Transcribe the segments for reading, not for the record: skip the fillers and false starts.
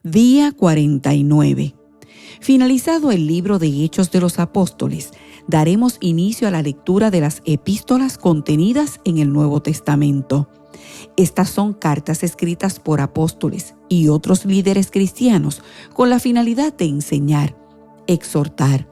Día 49. Finalizado el libro de Hechos de los Apóstoles, daremos inicio a la lectura de las epístolas contenidas en el Nuevo Testamento. Estas son cartas escritas por apóstoles y otros líderes cristianos con la finalidad de enseñar, exhortar,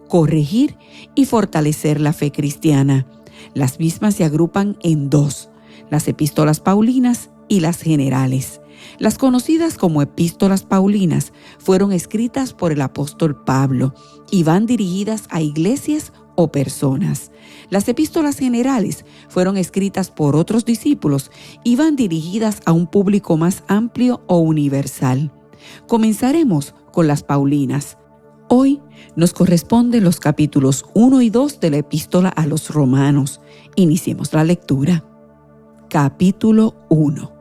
corregir y fortalecer la fe cristiana. Las mismas se agrupan en dos: las epístolas paulinas y las generales. Las conocidas como epístolas paulinas fueron escritas por el apóstol Pablo y van dirigidas a iglesias o personas. Las epístolas generales fueron escritas por otros discípulos y van dirigidas a un público más amplio o universal. Comenzaremos con las paulinas. Hoy nos corresponden los capítulos 1 y 2 de la epístola a los romanos. Iniciemos la lectura. Capítulo 1.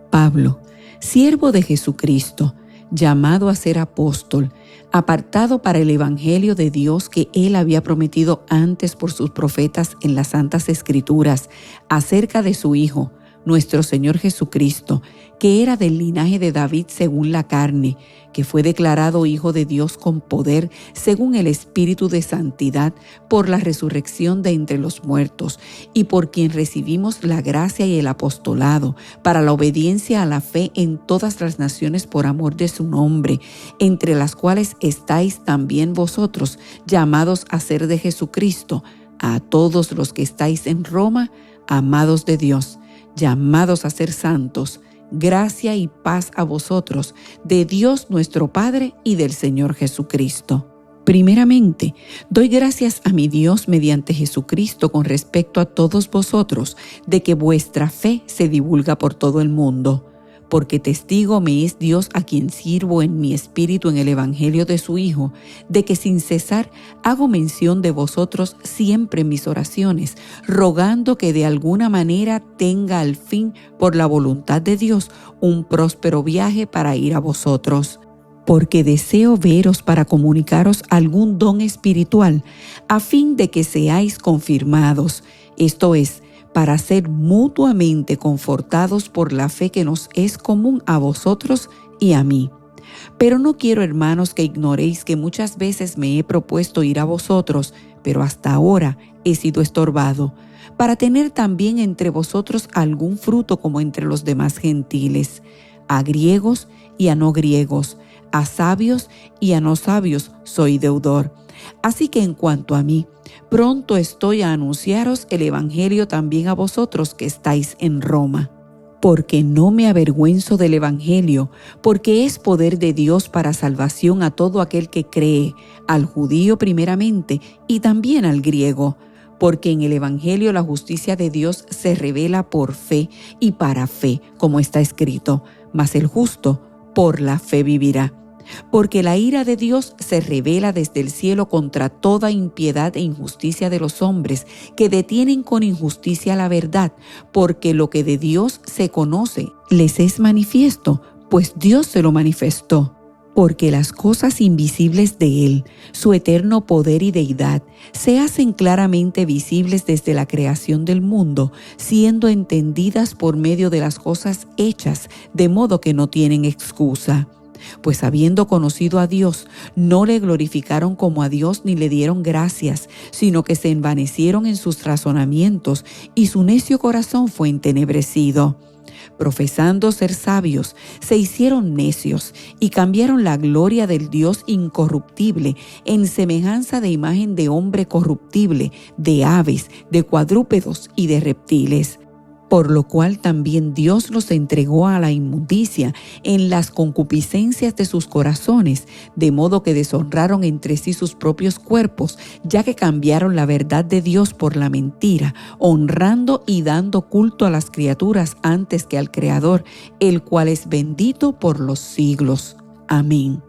Pablo, siervo de Jesucristo, llamado a ser apóstol, apartado para el evangelio de Dios que Él había prometido antes por sus profetas en las Santas Escrituras, acerca de su Hijo, nuestro Señor Jesucristo, que era del linaje de David según la carne, que fue declarado Hijo de Dios con poder según el Espíritu de Santidad por la resurrección de entre los muertos, y por quien recibimos la gracia y el apostolado para la obediencia a la fe en todas las naciones por amor de su nombre, entre las cuales estáis también vosotros, llamados a ser de Jesucristo, a todos los que estáis en Roma, amados de Dios, llamados a ser santos. Gracia y paz a vosotros, de Dios nuestro Padre y del Señor Jesucristo. Primeramente, doy gracias a mi Dios mediante Jesucristo con respecto a todos vosotros, de que vuestra fe se divulga por todo el mundo. Porque testigo me es Dios, a quien sirvo en mi espíritu en el evangelio de su Hijo, de que sin cesar hago mención de vosotros siempre en mis oraciones, rogando que de alguna manera tenga al fin, por la voluntad de Dios, un próspero viaje para ir a vosotros. Porque deseo veros para comunicaros algún don espiritual, a fin de que seáis confirmados, esto es, para ser mutuamente confortados por la fe que nos es común a vosotros y a mí. Pero no quiero, hermanos, que ignoréis que muchas veces me he propuesto ir a vosotros, pero hasta ahora he sido estorbado, para tener también entre vosotros algún fruto como entre los demás gentiles, a griegos y a no griegos, a sabios y a no sabios soy deudor. Así que en cuanto a mí, pronto estoy a anunciaros el evangelio también a vosotros que estáis en Roma. Porque no me avergüenzo del evangelio, porque es poder de Dios para salvación a todo aquel que cree, al judío primeramente y también al griego. Porque en el evangelio la justicia de Dios se revela por fe y para fe, como está escrito, mas el justo por la fe vivirá. Porque la ira de Dios se revela desde el cielo contra toda impiedad e injusticia de los hombres, que detienen con injusticia la verdad, porque lo que de Dios se conoce les es manifiesto, pues Dios se lo manifestó. Porque las cosas invisibles de Él, su eterno poder y deidad, se hacen claramente visibles desde la creación del mundo, siendo entendidas por medio de las cosas hechas, de modo que no tienen excusa. Pues habiendo conocido a Dios, no le glorificaron como a Dios ni le dieron gracias, sino que se envanecieron en sus razonamientos, y su necio corazón fue entenebrecido. Profesando ser sabios, se hicieron necios y cambiaron la gloria del Dios incorruptible en semejanza de imagen de hombre corruptible, de aves, de cuadrúpedos y de reptiles. Por lo cual también Dios los entregó a la inmundicia en las concupiscencias de sus corazones, de modo que deshonraron entre sí sus propios cuerpos, ya que cambiaron la verdad de Dios por la mentira, honrando y dando culto a las criaturas antes que al Creador, el cual es bendito por los siglos. Amén.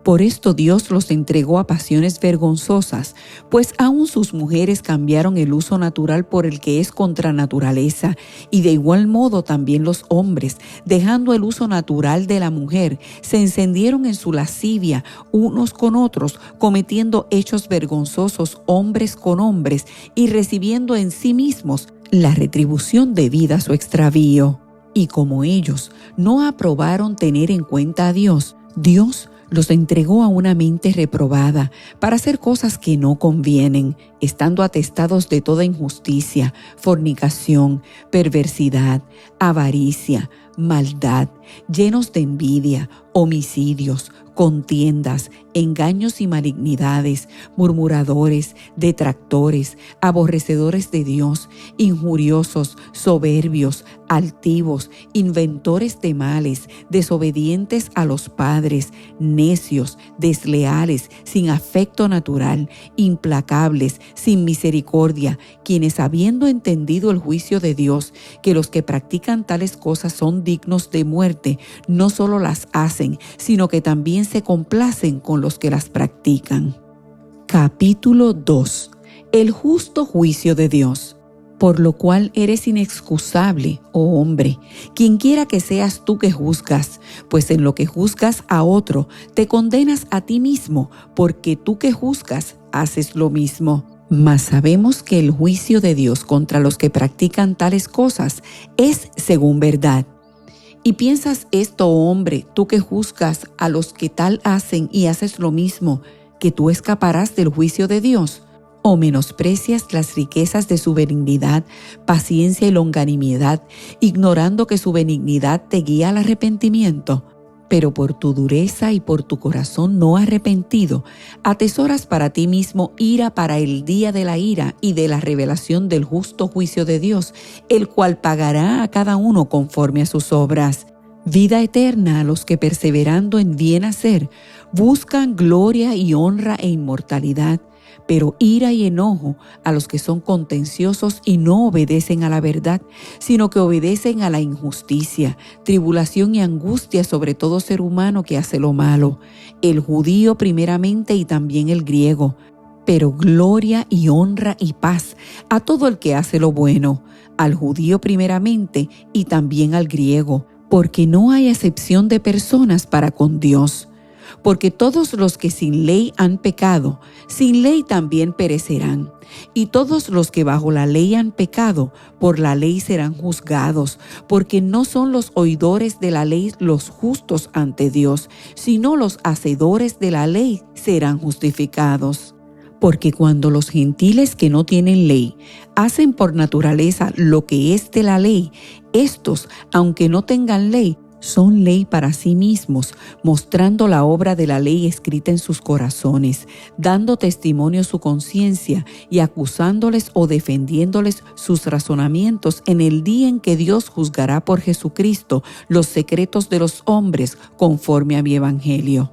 Por esto Dios los entregó a pasiones vergonzosas, pues aún sus mujeres cambiaron el uso natural por el que es contra naturaleza, y de igual modo también los hombres, dejando el uso natural de la mujer, se encendieron en su lascivia unos con otros, cometiendo hechos vergonzosos hombres con hombres, y recibiendo en sí mismos la retribución debida a su extravío. Y como ellos no aprobaron tener en cuenta a Dios, Dios los entregó a una mente reprobada para hacer cosas que no convienen, estando atestados de toda injusticia, fornicación, perversidad, avaricia, maldad, llenos de envidia, homicidios, contiendas, engaños y malignidades, murmuradores, detractores, aborrecedores de Dios, injuriosos, soberbios, altivos, inventores de males, desobedientes a los padres, necios, desleales, sin afecto natural, implacables, sin misericordia, quienes habiendo entendido el juicio de Dios, que los que practican tales cosas son dignos de muerte, no solo las hacen, sino que también se complacen con los que las practican. Capítulo 2. El justo juicio de Dios. Por lo cual eres inexcusable, oh hombre, quienquiera que seas tú que juzgas, pues en lo que juzgas a otro, te condenas a ti mismo, porque tú que juzgas, haces lo mismo. Mas sabemos que el juicio de Dios contra los que practican tales cosas es según verdad. Y piensas esto, oh hombre, tú que juzgas a los que tal hacen y haces lo mismo, que tú escaparás del juicio de Dios. ¿O menosprecias las riquezas de su benignidad, paciencia y longanimidad, ignorando que su benignidad te guía al arrepentimiento? Pero por tu dureza y por tu corazón no arrepentido, atesoras para ti mismo ira para el día de la ira y de la revelación del justo juicio de Dios, el cual pagará a cada uno conforme a sus obras. Vida eterna a los que perseverando en bien hacer, buscan gloria y honra e inmortalidad, pero ira y enojo a los que son contenciosos y no obedecen a la verdad, sino que obedecen a la injusticia, tribulación y angustia sobre todo ser humano que hace lo malo, el judío primeramente y también el griego, pero gloria y honra y paz a todo el que hace lo bueno, al judío primeramente y también al griego, porque no hay acepción de personas para con Dios. Porque todos los que sin ley han pecado, sin ley también perecerán. Y todos los que bajo la ley han pecado, por la ley serán juzgados, porque no son los oidores de la ley los justos ante Dios, sino los hacedores de la ley serán justificados. Porque cuando los gentiles que no tienen ley hacen por naturaleza lo que es de la ley, estos, aunque no tengan ley, son ley para sí mismos, mostrando la obra de la ley escrita en sus corazones, dando testimonio su conciencia y acusándoles o defendiéndoles sus razonamientos en el día en que Dios juzgará por Jesucristo los secretos de los hombres conforme a mi evangelio.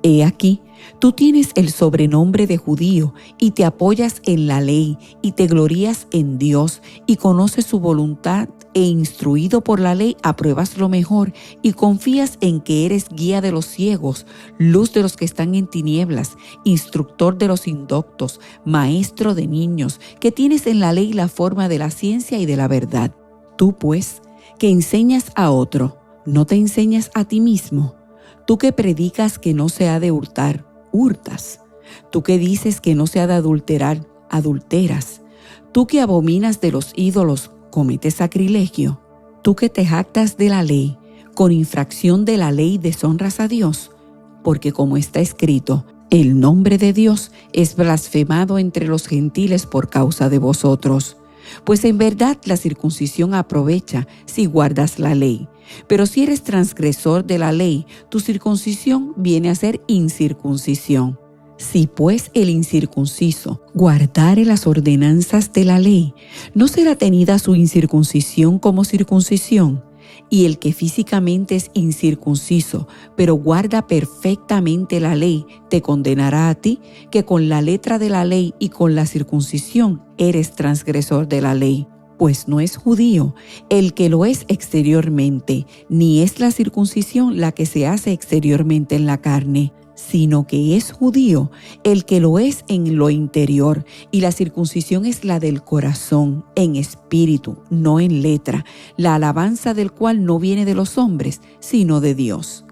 He aquí, tú tienes el sobrenombre de judío y te apoyas en la ley y te glorías en Dios y conoces su voluntad e instruido por la ley apruebas lo mejor y confías en que eres guía de los ciegos, luz de los que están en tinieblas, instructor de los indoctos, maestro de niños, que tienes en la ley la forma de la ciencia y de la verdad. Tú pues, que enseñas a otro, ¿no te enseñas a ti mismo? Tú que predicas que no se ha de hurtar, hurtas. Tú que dices que no se ha de adulterar, adulteras. Tú que abominas de los ídolos, cometes sacrilegio. Tú que te jactas de la ley, con infracción de la ley deshonras a Dios. Porque como está escrito, el nombre de Dios es blasfemado entre los gentiles por causa de vosotros. Pues en verdad la circuncisión aprovecha si guardas la ley. Pero si eres transgresor de la ley, tu circuncisión viene a ser incircuncisión. Si pues el incircunciso guardare las ordenanzas de la ley, ¿no será tenida su incircuncisión como circuncisión? Y el que físicamente es incircunciso, pero guarda perfectamente la ley, te condenará a ti, que con la letra de la ley y con la circuncisión eres transgresor de la ley. Pues no es judío el que lo es exteriormente, ni es la circuncisión la que se hace exteriormente en la carne, sino que es judío el que lo es en lo interior, y la circuncisión es la del corazón, en espíritu, no en letra, la alabanza del cual no viene de los hombres, sino de Dios.